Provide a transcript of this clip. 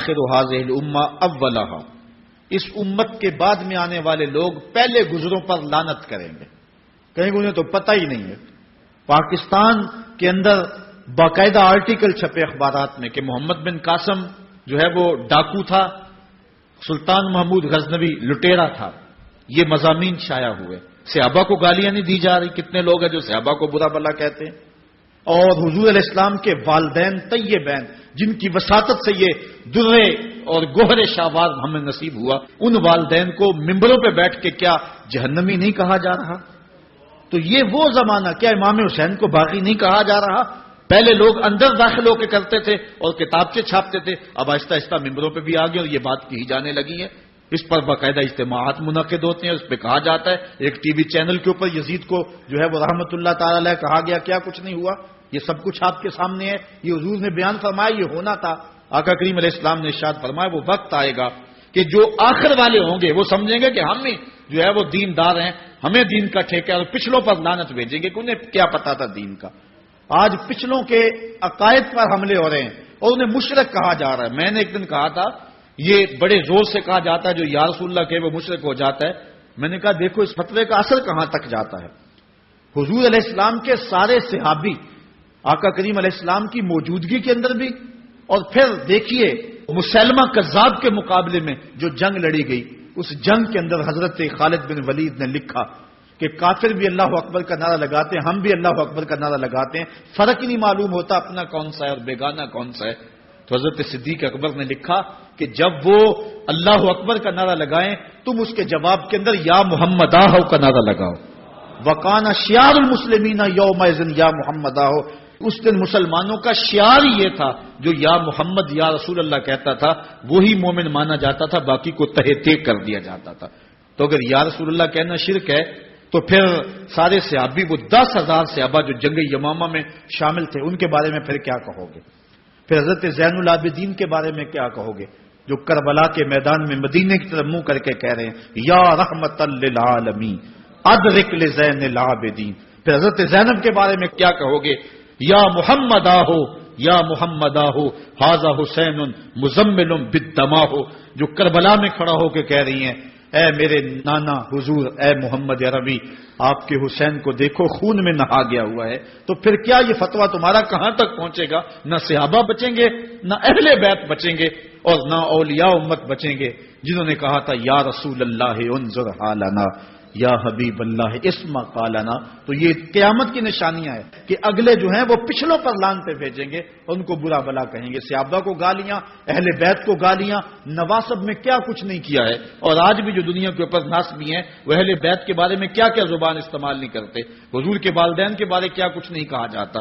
آخر هذه الامہ اولها، اس امت کے بعد میں آنے والے لوگ پہلے گزروں پر لعنت کریں گے، کہیں انہیں تو پتہ ہی نہیں ہے۔ پاکستان کے اندر باقاعدہ آرٹیکل چھپے اخبارات میں کہ محمد بن قاسم جو ہے وہ ڈاکو تھا، سلطان محمود غزنوی لٹیرا تھا، یہ مضامین شائع ہوئے۔ صحابہ کو گالیاں نہیں دی جا رہی، کتنے لوگ ہیں جو صحابہ کو برا بھلا کہتے ہیں، اور حضور علیہ السلام کے والدین طیبین جن کی وساطت سے یہ درے اور گوہر شاہوار ہمیں نصیب ہوا، ان والدین کو ممبروں پہ بیٹھ کے کیا جہنمی نہیں کہا جا رہا؟ تو یہ وہ زمانہ، کیا امام حسین کو باغی نہیں کہا جا رہا؟ پہلے لوگ اندر داخل ہو کے کرتے تھے اور کتابچے چھاپتے تھے، اب آہستہ آہستہ ممبروں پہ بھی آ گئے اور یہ بات کہی جانے لگی ہے۔ اس پر باقاعدہ اجتماعات منعقد ہوتے ہیں، اس پہ کہا جاتا ہے۔ ایک ٹی وی چینل کے اوپر یزید کو جو ہے وہ رحمت اللہ تعالی علیہ کہا گیا، کیا کچھ نہیں ہوا، یہ سب کچھ آپ کے سامنے ہے، یہ حضور نے بیان فرمایا، یہ ہونا تھا۔ آقا کریم علیہ السلام نے ارشاد فرمایا وہ وقت آئے گا کہ جو آخر والے ہوں گے وہ سمجھیں گے کہ ہم ہی جو ہے وہ دیندار ہیں، ہمیں دین کا ٹھیکہ، اور پچھلوں پر لعنت بھیجیں گے کہ انہیں کیا پتا تھا دین کا۔ آج پچھلوں کے عقائد پر حملے ہو رہے ہیں اور انہیں مشرک کہا جا رہا ہے۔ میں نے ایک دن کہا تھا یہ بڑے زور سے کہا جاتا ہے جو یا رسول اللہ کہ وہ مشرک ہو جاتا ہے، میں نے کہا دیکھو اس فتوے کا اثر کہاں تک جاتا ہے۔ حضور علیہ السلام کے سارے صحابی آقا کریم علیہ السلام کی موجودگی کے اندر بھی، اور پھر دیکھیے مسلمہ کذاب کے مقابلے میں جو جنگ لڑی گئی، اس جنگ کے اندر حضرت خالد بن ولید نے لکھا کہ کافر بھی اللہ اکبر کا نعرہ لگاتے ہیں، ہم بھی اللہ اکبر کا نعرہ لگاتے ہیں، فرق ہی نہیں معلوم ہوتا اپنا کون سا ہے اور بیگانہ کون سا ہے۔ تو حضرت صدیق اکبر نے لکھا کہ جب وہ اللہ اکبر کا نعرہ لگائیں تم اس کے جواب کے اندر یا محمد آہو کا نعرہ لگاؤ۔ وکانا شیار المسلمین یومئذ یا محمد آہو، اس دن مسلمانوں کا شعار یہ تھا، جو یا محمد یا رسول اللہ کہتا تھا وہی مومن مانا جاتا تھا، باقی کو تہے تیگ کر دیا جاتا تھا۔ تو اگر یا رسول اللہ کہنا شرک ہے تو پھر سارے صحابی وہ 10,000 صحابہ جو جنگ یمامہ میں شامل تھے ان کے بارے میں پھر کیا کہو گے؟ پھر حضرت زین العابدین کے بارے میں کیا کہو گے جو کربلا کے میدان میں مدینے کی طرف منہ کر کے کہہ رہے ہیں یا رحمت للعالمین ادرک لزین العابدین؟ پھر حضرت زینب کے بارے میں کیا کہو گے؟ یا محمد آہو یا محمد آہو ھذا حسین مزمل بالدماء، جو کربلا میں کھڑا ہو کے کہہ رہی ہیں اے میرے نانا حضور، اے محمد عربی، آپ کے حسین کو دیکھو خون میں نہا گیا ہوا ہے۔ تو پھر کیا یہ فتویٰ تمہارا کہاں تک پہنچے گا؟ نہ صحابہ بچیں گے، نہ اہل بیت بچیں گے، اور نہ اولیاء امت بچیں گے، جنہوں نے کہا تھا یا رسول اللہ انظر حالنا یا حبیب اللہ اسمع قالنا۔ تو یہ قیامت کی نشانیاں ہیں کہ اگلے جو ہیں وہ پچھلوں پر لعنتیں بھیجیں گے، ان کو برا بلا کہیں گے، صحابہ کو گالیاں، اہل بیت کو گالیاں، نواسب میں کیا کچھ نہیں کیا ہے۔ اور آج بھی جو دنیا کے اوپر ناسبی ہیں وہ اہل بیت کے بارے میں کیا کیا زبان استعمال نہیں کرتے، حضور کے والدین کے بارے کیا کچھ نہیں کہا جاتا۔